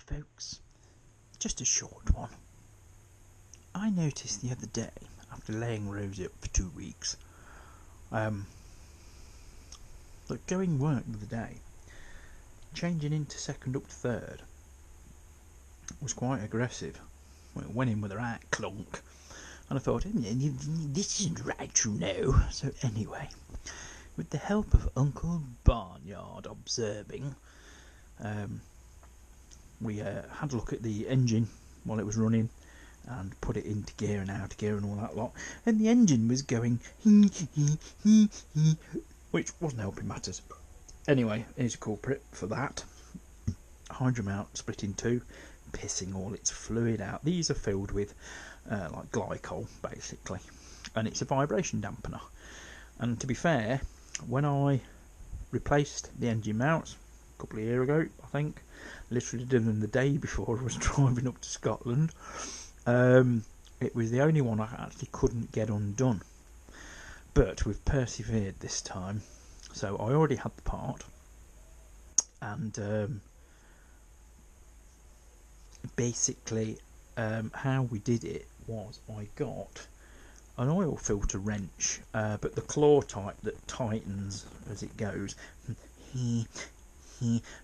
folks, just a short one. I noticed the other day, after laying Rosie up for 2 weeks, that going work the other day, changing into second up to third, was quite aggressive. Well, it went in with a right clunk, and I thought, this isn't right, you know. So anyway, with the help of Uncle Barnyard observing, we had a look at the engine while it was running and put it into gear and out of gear and all that lot, and the engine was going which wasn't helping matters. Anyway, here's a culprit for that. Hydro mount split in two, pissing all its fluid out. These are filled with like glycol basically, and it's a vibration dampener. And to be fair, when I replaced the engine mounts a couple of years ago, I think, literally did them the day before I was driving up to Scotland, it was the only one I actually couldn't get undone. But we've persevered this time, so I already had the part, and basically how we did it was I got an oil filter wrench, but the claw type that tightens as it goes.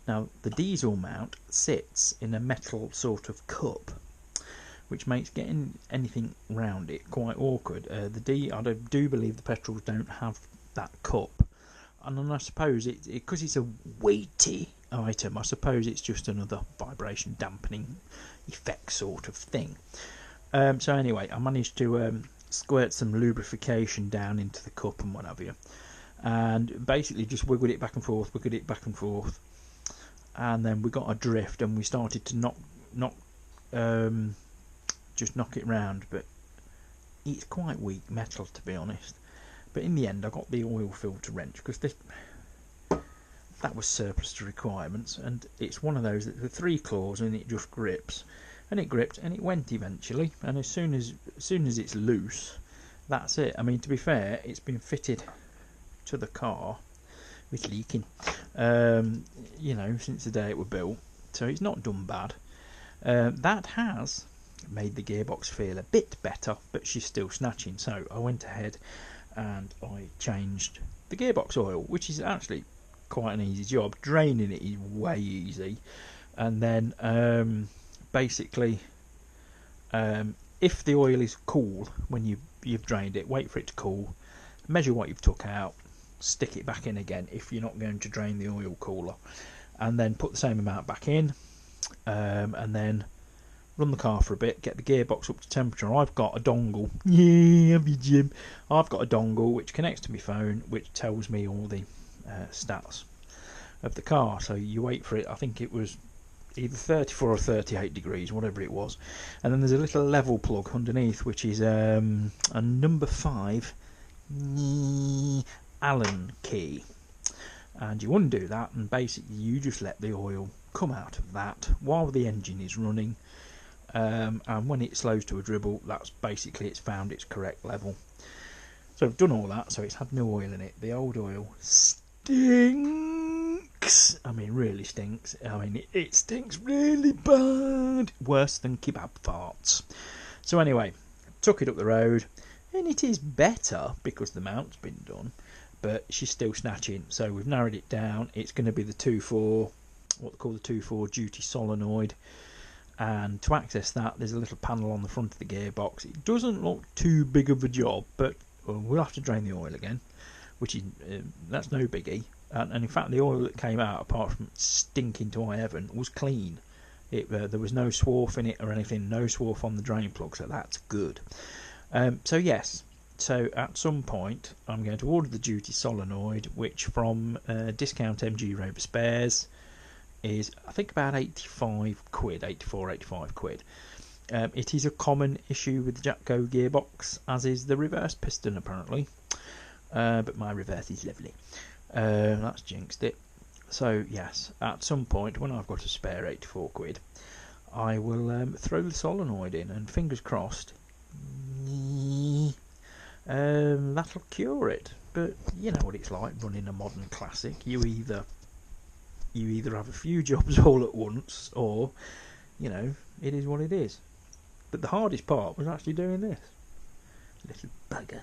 Now the diesel mount sits in a metal sort of cup, which makes getting anything round it quite awkward. I do believe the petrols don't have that cup, and I suppose because it's a weighty item, I suppose it's just another vibration dampening effect sort of thing. So anyway, I managed to squirt some lubrication down into the cup and what have you, and basically just wiggled it back and forth, and then we got a drift, and we started to knock it round, but it's quite weak metal, to be honest. But in the end I got the oil filter wrench, because that was surplus to requirements, and it's one of those that the 3 claws and it just grips, and it gripped and it went eventually. And as soon as it's loose, that's it. I mean, to be fair, it's been fitted to the car with leaking, since the day it was built, so it's not done bad. That has made the gearbox feel a bit better, but she's still snatching, so I went ahead and I changed the gearbox oil, which is actually quite an easy job. Draining it is way easy, and then basically if the oil is cool when you've drained it, wait for it to cool, measure what you've took out, stick it back in again if you're not going to drain the oil cooler, and then put the same amount back in, and then run the car for a bit, get the gearbox up to temperature. I've got a dongle, Jim. I've got a dongle which connects to my phone, which tells me all the stats of the car. So you wait for it, I think it was either 34 or 38 degrees, whatever it was, and then there's a little level plug underneath, which is a number 5 Allen key, and you undo that, and basically you just let the oil come out of that while the engine is running, and when it slows to a dribble, that's basically it's found its correct level. So I've done all that, so it's had no oil in it. The old oil stinks. I mean, really stinks. I mean, it stinks really bad, worse than kebab farts. So anyway, took it up the road, and it is better because the mount's been done, but she's still snatching. So we've narrowed it down. It's going to be the 2.4, what they call the 2.4 duty solenoid, and to access that there's a little panel on the front of the gearbox. It doesn't look too big of a job, but we'll have to drain the oil again, which is that's no biggie. And in fact, the oil that came out, apart from stinking to high heaven, was clean. There was no swarf in it or anything, no swarf on the drain plug, so that's good. So yes, so at some point I'm going to order the duty solenoid, which from Discount MG Rover Spares is I think about 85 quid, 85 quid. It is a common issue with the Jatco gearbox, as is the reverse piston apparently, but my reverse is lovely. That's jinxed it. So yes, at some point when I've got a spare 84 quid, I will throw the solenoid in, and fingers crossed that'll cure it. But you know what it's like running a modern classic. You either have a few jobs all at once, or you know, it is what it is. But the hardest part was actually doing this. Little bugger.